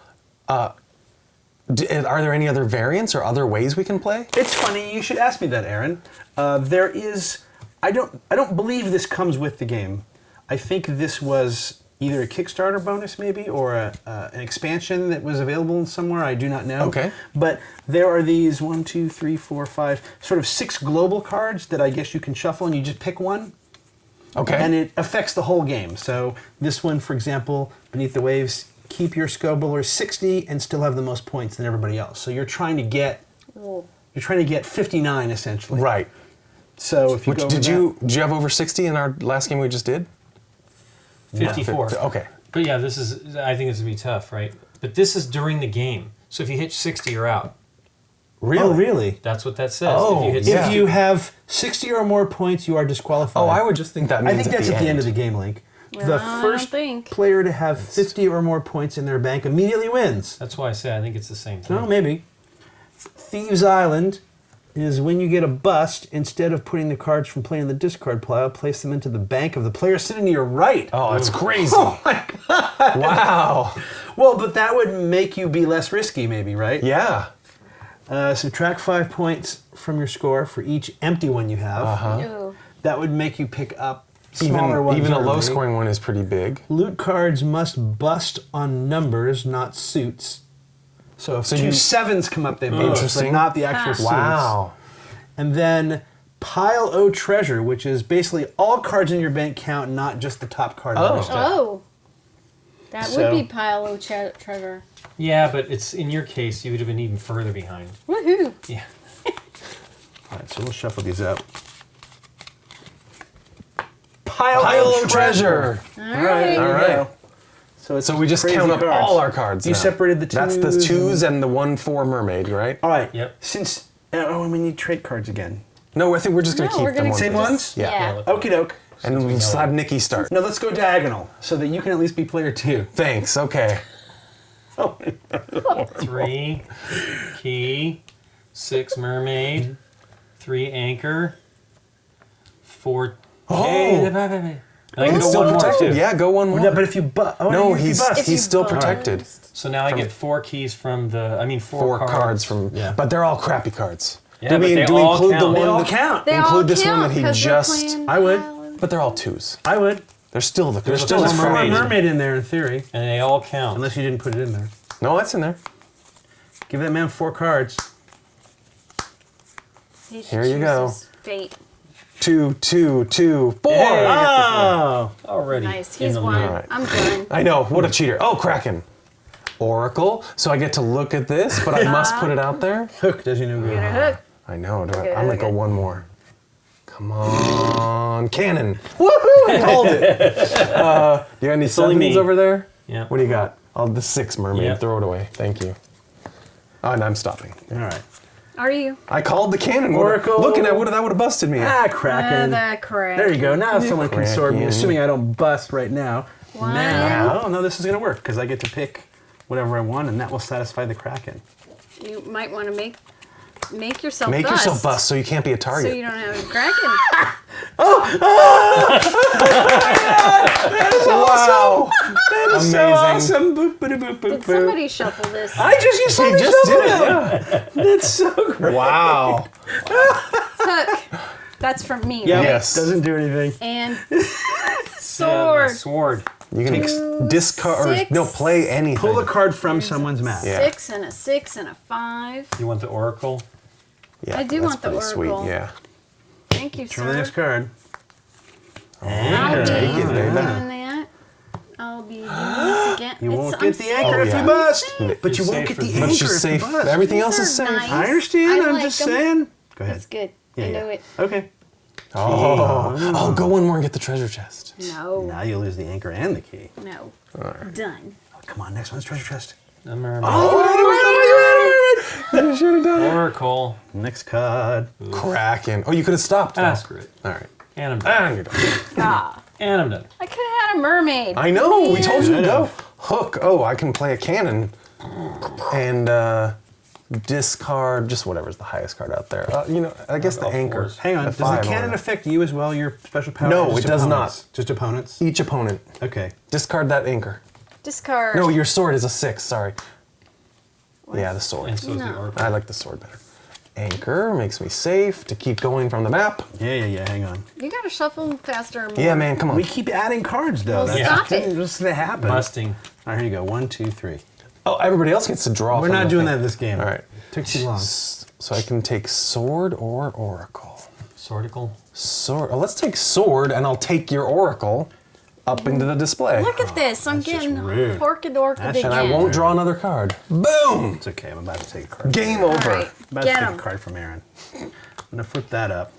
Are there any other variants or other ways we can play? It's funny. You should ask me that, Aaron. There is. I don't believe this comes with the game. I think this was either a Kickstarter bonus, maybe, or an expansion that was available somewhere. I do not know. Okay. But there are these 1, 2, 3, 4, 5, sort of 6 global cards that I guess you can shuffle, and you just pick one. Okay. And it affects the whole game. So this one, for example, Beneath the Waves, keep your Scobular 60 and still have the most points than everybody else. So you're trying to get 59 essentially. Right. So if you Which go did over you have over 60 in our last game we just did? 54. Okay. But yeah, I think this would be tough, right? But this is during the game. So if you hit 60, you're out. Really? Oh, really? That's what that says. Oh, if you hit yeah. 60, If you have 60 or more points, you are disqualified. Oh, I would just think that means I think that's at the end of the game, Link. Well, The I don't first think. player to have 50 or more points in their bank immediately wins. That's why I say I think it's the same thing. No, maybe. Thieves Island is when you get a bust, instead of putting the cards from play in the discard pile, place them into the bank of the player sitting to your right. Oh, that's crazy. Oh my god! Wow. Well, but that would make you be less risky, maybe, right? Yeah. Subtract 5 points from your score for each empty one you have. Ooh. That would make you pick up smaller ones. Even a already. low-scoring one is pretty big. Loot cards must bust on numbers, not suits. So if So two you- sevens come up, they bust, but Interesting. not the actual suits. Wow. And then Pile O Treasure, which is basically all cards in your bank count, not just the top card of your stack. Oh. That So- would be pile of treasure. Yeah, but it's in your case, you would have been even further behind. Woohoo! Yeah. All right, so we'll shuffle these up. Pile Pile of treasure. All All right, right. there All you right. go. So we just crazy count up cards. all our cards. You now. separated the That's the twos twos and the 1/4 mermaid, right? All right. Yep. Since we need trade cards again. No, I think we're just gonna No, keep we're them gonna on Same this. ones? Yeah. Okie doke. And we'll just have Nikki start. No, let's go diagonal so that you can at least be player 2. Thanks. Okay. 3 key, 6 mermaid, 3 anchor, 4. Oh. And I can go Still one more protected. too. Yeah, go one more. Yeah, but if you No, if you he's bust. If you still bust. protected. So now I get 4 keys from the. I mean, 4 cards from. Yeah. But they're all crappy cards. Yeah, but they do we all include count. the They one all that, count. They include all this one count that he 'cause we're just- playing I would. pile of- But they're all twos. I would. There's still the. There's a still four the mermaid. Mermaid in there in theory, And they all count. unless you didn't put it in there. No, that's in there. Give that man 4 cards. He Here you go. chooses Fate. 2, 2, 2, 4. Hey. Oh, Already. Nice. in He's the won. lead. Alright. I'm done. I know. What a cheater. Oh, Kraken. Oracle. So I get to look at this, but I must put it out there. hook does you no Get a good. hook. I know. I'm Okay, gonna go okay. one more. Come on, cannon! Woohoo! I called it. You got any only sevens me. over there? Yeah. What do you got? Oh, the 6 mermaid. Yeah. Throw it away. Thank you. Oh, and I'm stopping. All right. Are you? I called the cannon. Oracle. Looking at that would have busted me. Kraken. That correct. There you go. Now someone can sword me, Kraken. assuming I don't bust right now. One. Now, no, this is gonna work because I get to pick whatever I want, and that will satisfy the Kraken. You might want to make yourself Make bust. yourself bust so you can't be a So target. you don't have a kraken. Wow! That is so Amazing. awesome. Boop, boop, boop, boop, Did boop. somebody shuffle this? I just you saw He me just shuffle did it. that. Yeah. That's so great. Wow. Hook. That's from me, Yeah, right? Yes. doesn't do anything. And Yeah, sword. the sword. You can discard or Six. no play anything. Pull a card from someone's map. Yeah. 6 and a 6 and a 5. You want the oracle? I do that's want the pretty oracle. Sweet. Yeah. Thank you, Turn the sir. next card. I'll be Take it, doing baby. that. I'll be doing this again. You won't I'm get the anchor Oh, if yeah. you bust. safe. But you You're won't safe get the for- anchor But she's if safe. you bust. Everything These else are is safe. nice. I understand. I I'm like just 'em. saying. Go ahead. That's good. Yeah, I yeah. know it. Okay. Oh, go one more and get the treasure chest. No. Now you lose the anchor and the key. No. Done. Oh, come on, next one's treasure chest. The mermaid. You should have done it. Oracle. Next card. Kraken. Oh, you could have stopped. Ah, screw it. All right. And I'm done. You're done. Ah. And I'm done. I could have had a mermaid. I know. We told you to Should go. have. Hook. Oh, I can play a cannon and discard just whatever's the highest card out there. I guess the All anchor. fours. Hang on. A Does the 5 cannon or- affect you as well? Your special power? No, or just it does opponents? Just opponents. Each opponent. Okay. Discard that anchor. Discard. No, your sword is a 6. Sorry. Yeah, the sword. And so is the No. oracle. I like the sword better. Anchor makes me safe to keep going from the map. Yeah. Hang on. You gotta shuffle faster. More. Yeah, man, come on. We keep adding cards though. Well, That's stop it. just gonna happen. Busting. All right, here you go. 1, 2, 3. Oh, everybody else gets to draw. We're from not the doing thing. that this game. All right. Took too long. So I can take sword or oracle. Swordical. Sword. Oh, let's take sword, and I'll take your oracle up into the display. Look at this. I'm getting rude. orchid That's- again. And I won't draw another card. Boom! It's okay. I'm about to take a card. Game All over. right. I'm about Get to take him. a card from Aaron. I'm gonna flip that up.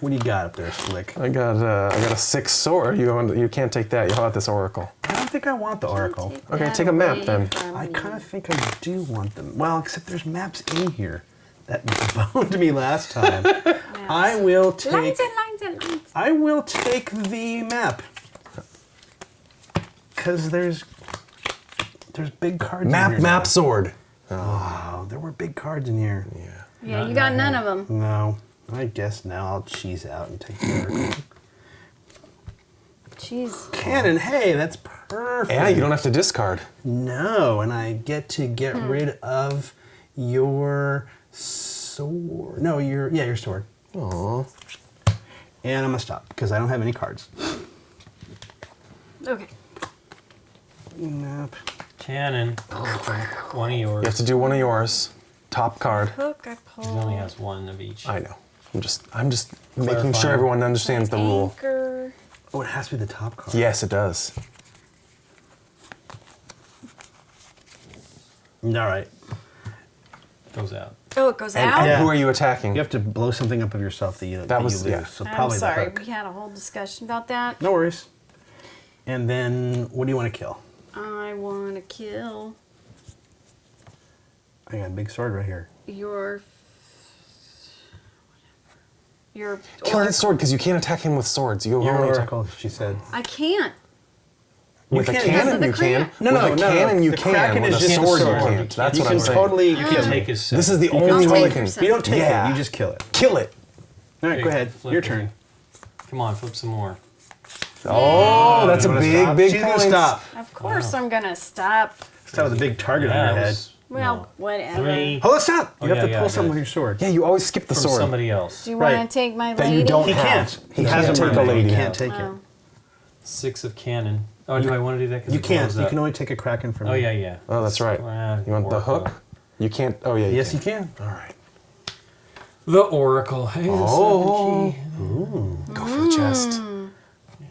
What do you got up there, Slick? I got a 6 sword. You can't take that. How about this oracle? I don't think I want the Oracle. Okay, that take a map away then. from I me. kind of think I do want them. Well, except there's maps in here that boned me last time. I will take. Lines and lines and lines. I will take the map. Cause there's big cards. in here Map, now. sword. Oh, Oh, there were big cards in here. Yeah. Yeah, you got none of them. No. I guess now I'll cheese out and take the Oracle. Jeez. Cannon, hey, that's perfect. Yeah, you don't have to discard. No, and I get to get rid of your sword. No, your sword. Aww. And I'm gonna stop because I don't have any cards. Okay. Nope. Cannon. One of yours. You have to do one of yours. Top card. Hook, I He only pull. has one of each. I know. I'm just making Clarifying. sure everyone understands the rule. Anchor. Oh, it has to be the top card. Yes, it does. All right. Goes out. Oh, it goes And, out? and Yeah. who are you attacking? You have to blow something up of yourself that you That that was- you lose. yeah. So I'm probably sorry, the hook. we had a whole discussion about that. No worries. And then what do you want to kill? I want to kill I got a big sword right here. your Kill his sword because you can't attack him with swords. You Your only attack oracle, she said. I can't. with a can't- cannon. Because of the You can. crack. No, with no, a no, cannon you the can. Kraken With is a just a sword you sword. can't. That's You what can I'm saying. totally You kill can it. take his set. This is the can only I'll way you take can your set. You don't take Yeah. it, you just kill it. kill it. All right, Here, go ahead. flip Your it. turn. Come on, flip some more. Oh, that's a You wanna big, stop? big She's point. gonna stop. Of course I'm going to stop. Stop with a big target Yeah, on it your head. was- Well, no. whatever. 3 Hold on, stop. Oh, You have yeah, to yeah, I pull got something it. with your sword. Yeah, you always skip the from sword. somebody else. Do you Right. want to take my That lady? you don't He have. can't. He has can't a take the mermaid. lady He out. can't take it. Oh. 6 of cannon. Oh, do I want to do that? 'Cause You it can't. blows You up? can only take a Kraken from Oh, me. yeah, yeah. Oh, that's right. You want the Oracle. hook? You can't. Oh, yeah. Yes, you can. All right. The Oracle. Hey, Oh. the Go for the chest.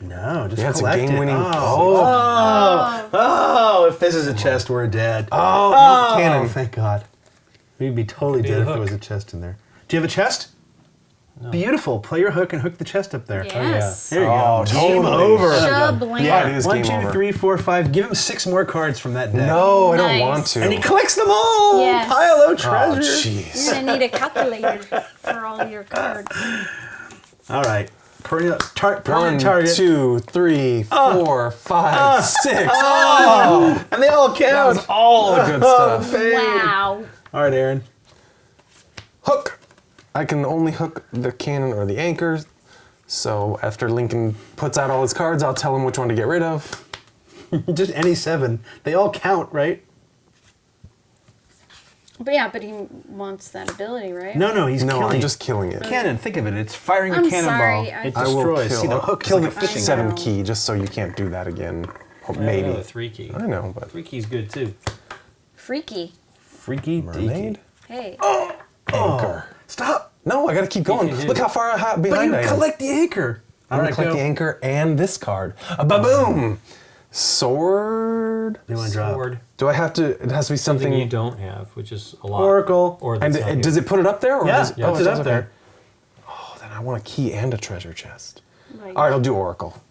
No, just Yeah, it's a collect it. game-winning. Oh. Oh, if this is a chest, we're dead. Oh, Oh, cannon. thank God. We'd be totally Could be dead the if there hook. was a chest in there. Do you have a chest? No. Beautiful. Play your hook and hook the chest up there. Yes. There you Oh, go. Game totally. over. Shub land. Yeah, it is 1, game 2, over. 3, 4, 5. Give him 6 more cards from that deck. No, I don't Nice. want to. And he collects them all. Yes. Pile of Oh, treasure. jeez. You're going to need a calculator for all your cards. All right. Permanent One, target. 2, 3, 4, 5, 6. And they all That count. was all the good stuff. Babe. Wow. All right, Aaron. Hook. I can only hook the cannon or the anchors. So after Lincoln puts out all his cards, I'll tell him which one to get rid of. Just any 7. They all count, right? But yeah, but he wants that ability, right? No, he's No, killing. I'm just killing it. Cannon. Think of it. It's firing a I'm cannonball. sorry, I- It I will destroys. kill, See the hook. kill is the like a fishing 7 know. key just so you can't do that again. Oh, Maybe. maybe. The 3 key. I know, but 3 key's good too. Freaky. Freaky mermaid? Hey. Anchor. Stop. No, I gotta keep going. can do Look it. how far But behind you I am. collect the anchor. I'm gonna collect go. the anchor and this card. Ba-boom! Sword. You want to drop? Sword. Do I have to? It has to be Something something. you don't have, which is a lot. Oracle. Or And that's not does good. it put it up there? Or Yeah, does, puts it does, up there. Oh, then I want a key and a treasure chest. Like, All right, I'll do Oracle.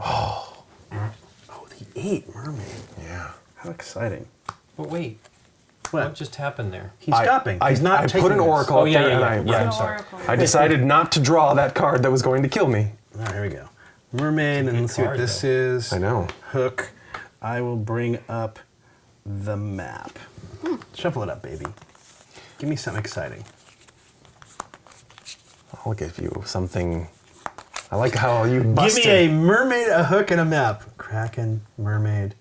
Oh, the 8 mermaid. Yeah. How exciting. But wait, What? what just happened there? He's stopping. He's not I taking put an this. Oracle Oh, up yeah, there, yeah, and yeah. I, Yeah, right. I'm sorry. Oracle. I decided not to draw that card that was going to kill me. All right, here we go. Mermaid, and let's see what card, this though. is. I know. Hook. I will bring up the map. Shuffle it up, baby. Give me something exciting. I'll give you something. I like how you Give busted. me a mermaid, a hook, and a map. Kraken, mermaid.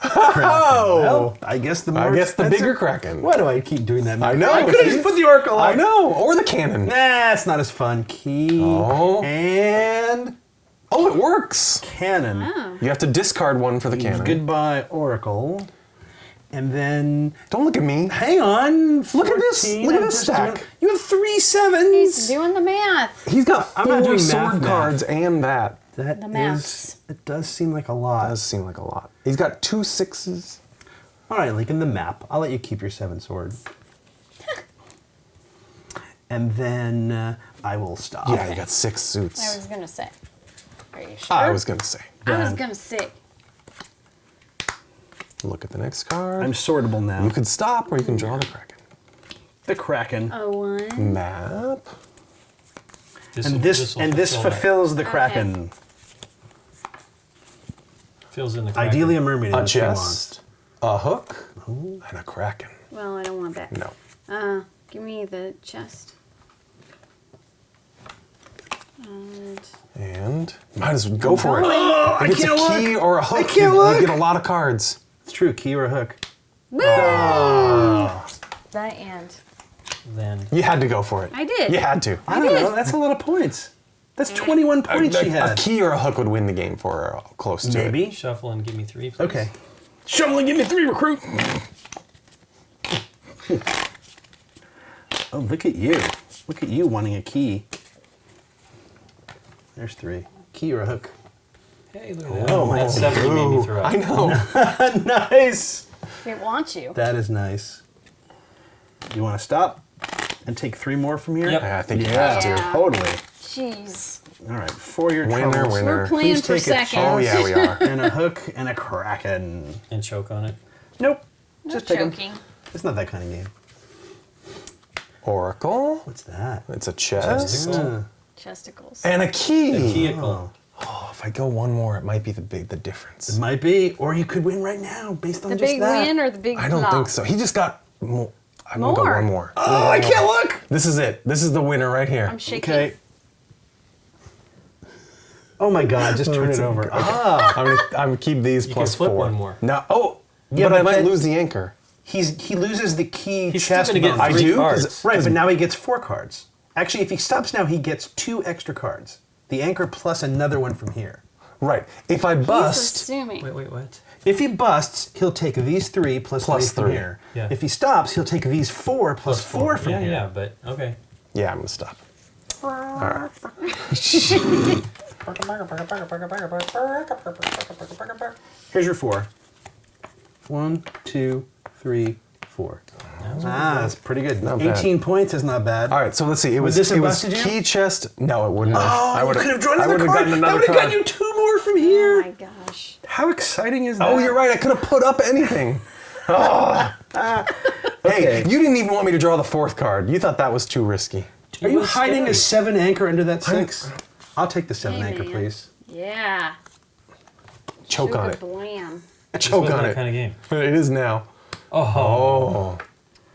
Kraken. Well, I guess the more I guess the expensive- bigger Kraken. Why do I keep doing that? I know. I could have just put the Oracle I on. know. Or the cannon. Nah, it's not as fun. Key Oh. and Oh, it works. cannon. Oh. You have to discard one for the cannon. Goodbye, Oracle. And then, Don't look at me. hang on. Look at this. 14, Look at I'm this just stack. doing- you have 3 sevens. He's doing the math. He's got I'm not 4 doing sword math. cards and that. That The is- maps. it does seem like a lot. Does seem like a lot. He's got 2 6s. All right, Lincoln, the map. I'll let you keep your 7 sword. And then I will stop. Yeah, you got 6 suits. I was going to say. Are you sure? I was gonna say. I was Done. going to say. Look at the next card. I'm sortable now. You could stop or you can draw the Kraken. The Kraken. A 1. Map. And this fulfills the Kraken. Fills in the Kraken. Ideally a mermaid. A is what she chest. wants. a hook, and a kraken. Well, I don't want that. No. Give me the chest. And might as well go for it. Oh, If it's a key or a hook, you get a lot of cards. It's true, key or a hook. Woo! Oh. That and. Then You had to go for it. I did. You had to. I don't know. That's a lot of points. That's 21 points she A had. key or a hook would win the game for her, close to it. Maybe. shuffle and give me 3, please. Okay. Shovel and give me 3, recruit. Oh, look at you. Look at you wanting a key. There's 3. Key or a hook? Hey, look at that. Oh, my That 7 you made me throw. I know. Nice. It wants you. That is nice. You want to stop and take 3 more from here? Yep. I think you Yeah, have to. Yeah. totally. Jeez. All right, for your Winner, troubles. winner. We're playing Please for take it. seconds. Oh, yeah, we are. And a hook and a kraken. And choke on it. Nope. No Just take 'em. choking. It's not that kind of game. Oracle. What's that? It's a chest. Chesticles. And a key. Vehicle. Oh, if I go one more, it might be the difference. It might be, or you could win right now based on The just big that. win or the big I don't flop? think so. He just got more. I'm gonna go More? one more. Oh, I can't look. This is it. This is the winner right here. I'm shaking. Okay. Oh my God! Just turn it over. Ah, I'm gonna keep these You plus can flip 4. one more. No. Oh, Yeah, but I but might then- lose the anchor. he loses the key He's still chest going to get bonus. 3 do? 'Cause- cards. Right, but now he gets 4 cards. Actually, if he stops now, he gets 2 extra cards. The anchor plus another one from here. Right. If I He's bust, assuming. Wait, what? If he busts, he'll take these 3 plus 3 from 3. here. Yeah. If he stops, he'll take these 4 plus 4 from Yeah, here. yeah, but okay. yeah, I'm gonna stop. Here's your 4. 1, 2, 3, 4. That's pretty good. Not bad. 18 points is not bad. All right, so let's see. It was this have it was busted you? key chest. No, it wouldn't have. Oh, you could have drawn I another would have card. gotten That another would have card. gotten you 2 more from Oh here. my gosh. How exciting is that? Oh, you're right. I could have put up anything. Hey, you didn't even want me to draw the 4th card. You thought that was too risky. Are you was hiding a scary. 7 anchor under that 6? I'll take the 7 Hey, anchor, man. please. Yeah. Choke on Sugar it. Blam. Choke Wasn't on that it. kind of game. It is now. Oh.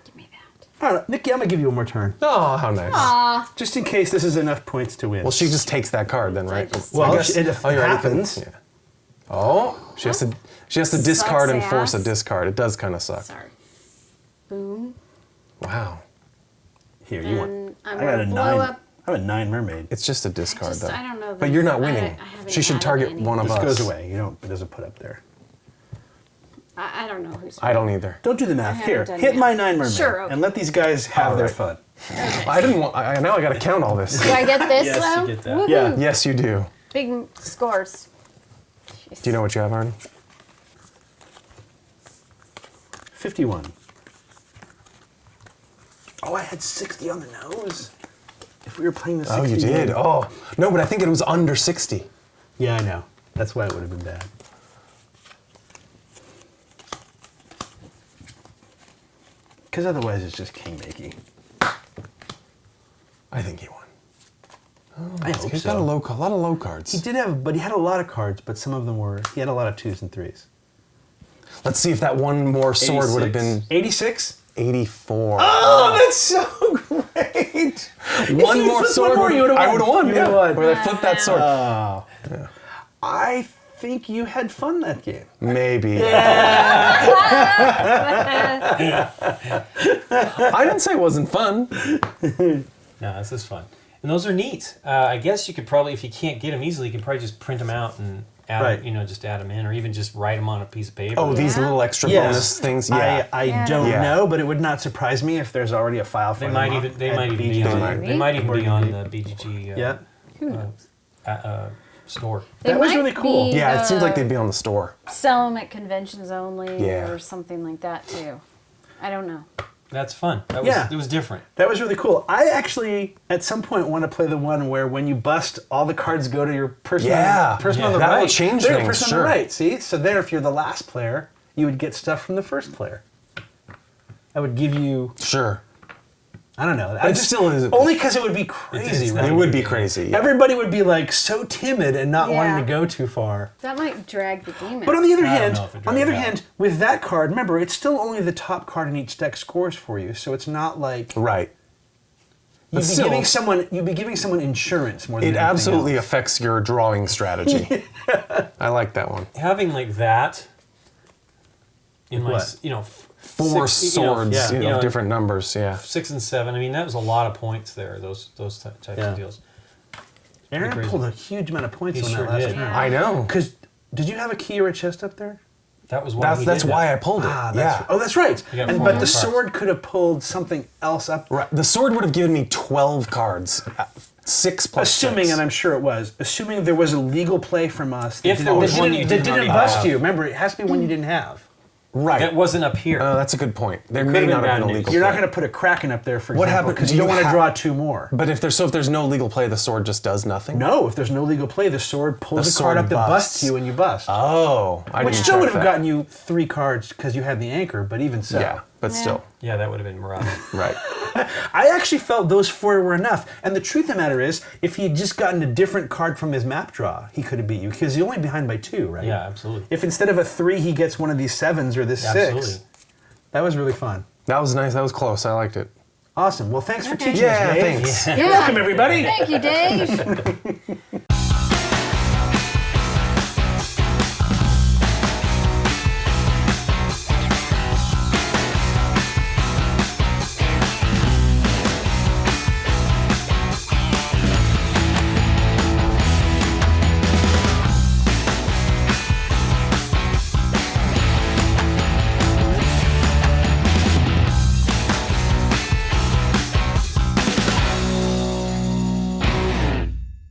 Give me that. All right, Nikki, I'm going to give you one more turn. Oh, how nice. Aw. Just in case this is enough points to win. Well, she just takes that card then, right? Well, I guess- it you're right, happens. Yeah. Oh, she has to discard and Sucks force a ass. discard. It does kind of suck. Sorry. Boom. Wow. Here, you want. And I'm I got gonna a blow 9. up. I have a 9 mermaid. It's just a discard though. I don't know. But you're not winning. I haven't She should had target any. one of This us. goes away. It doesn't put up there. I don't know who's. I don't either. Don't do the math. haven't Here, done hit math. my 9 mermaid. Sure, okay. And let these guys have their right. fun. I didn't want. now I got to count all this. Do I get this Yes, though? you get that. Woohoo. Yeah. Yes, you do. Big scores. Jeez. Do you know what you have, Arnie? 51. Oh, I had 60 on the nose. If we were playing the 60 Oh, you did. game. Oh, no, but I think it was under 60. Yeah, I know. That's why it would have been bad. Because otherwise it's just king making. I think he won. I hope He's got a so. lot of low cards. He did have, but he had a lot of cards, but some of them were, he had a lot of 2s and 3s. Let's see if that one more sword would have been 86? 84. Oh, that's so great! One you more flipped sword. one more, you would've I won. would have won. You Yeah. would've won. Or I flipped that sword. Oh. I think you had fun that game. Maybe. I didn't say it wasn't fun. No, this is fun. And those are neat. I guess you could probably, if you can't get them easily, you can probably just print them out and add Right. them, just add them in, or even just write them on a piece of paper. Oh, these Yeah. little extra Yes. bonus things. Yeah. I Yeah. don't Yeah. know, but it would not surprise me if there's already a file for They them might up even be at on BGG. they might even be on BoardGameGeek. the BGG Yeah. store. They That was might really cool. be, Yeah, it seems like they'd be on the store. sell them at conventions only Yeah. or something like that too. I don't know. That's fun. That was Yeah. it was different. That was really cool. I actually, at some point, want to play the one where when you bust, all the cards go to your person, Yeah. person Yeah. on the That right. will change They're the things, person on sure. the right, see? So there, if you're the last player, you would get stuff from the first player. I would give you... Sure. I don't know. It still is. Only because it would be crazy, It's right? It would be crazy. Yeah. Everybody would be like so timid and not Yeah. wanting to go too far. That might drag the game out. But on the other I don't hand, know if it drags out. with that card, remember it's still only the top card in each deck scores for you, so it's not like Right. you'd be still- giving someone insurance more than It anything absolutely else. affects your drawing strategy. I like that one. Having like that in my, What? Four six, swords, yeah, different numbers. Yeah. 6 and 7. I mean, that was a lot of points there. Those types Yeah. of deals. Aaron Crazy. pulled a huge amount of points He on sure that last did. turn. Yeah. I know. Because did you have a key or a chest up there? That was why That's why I pulled it. Ah, yeah. Oh, that's right. You got And four but more the cards. sword could have pulled something else up. Right. The sword would have given me 12 cards. 6 plus Assuming, 6. and I'm sure it was, assuming there was a legal play from us. If there was one you that did not didn't even bust have. you. Remember, it has to be one you didn't have. Right. That wasn't up here. That's a good point. There Could've may been not have bad been a news. legal You're not play. going to put a Kraken up there, for What example, happened- because do you don't you want to ha- draw two more. But if there's no legal play, the sword just does nothing? No, if there's no legal play, the sword pulls The a card sword up that busts busts. you and you bust. Oh. I Which didn't still check would have that. gotten you 3 cards because you had the anchor, but even so. Yeah, but Yeah. still. Yeah, that would have been rough. Right. I actually felt those 4 were enough. And the truth of the matter is, if he had just gotten a different card from his map draw, he could have beat you because he's only behind by 2, right? Yeah, absolutely. If instead of a 3, he gets one of these 7s or this 6, Absolutely. that was really fun. That was nice. That was close. I liked it. Awesome. Well, thanks for Okay. teaching us, Yeah, Dave. thanks. Yeah. Welcome, everybody. Thank you, Dave.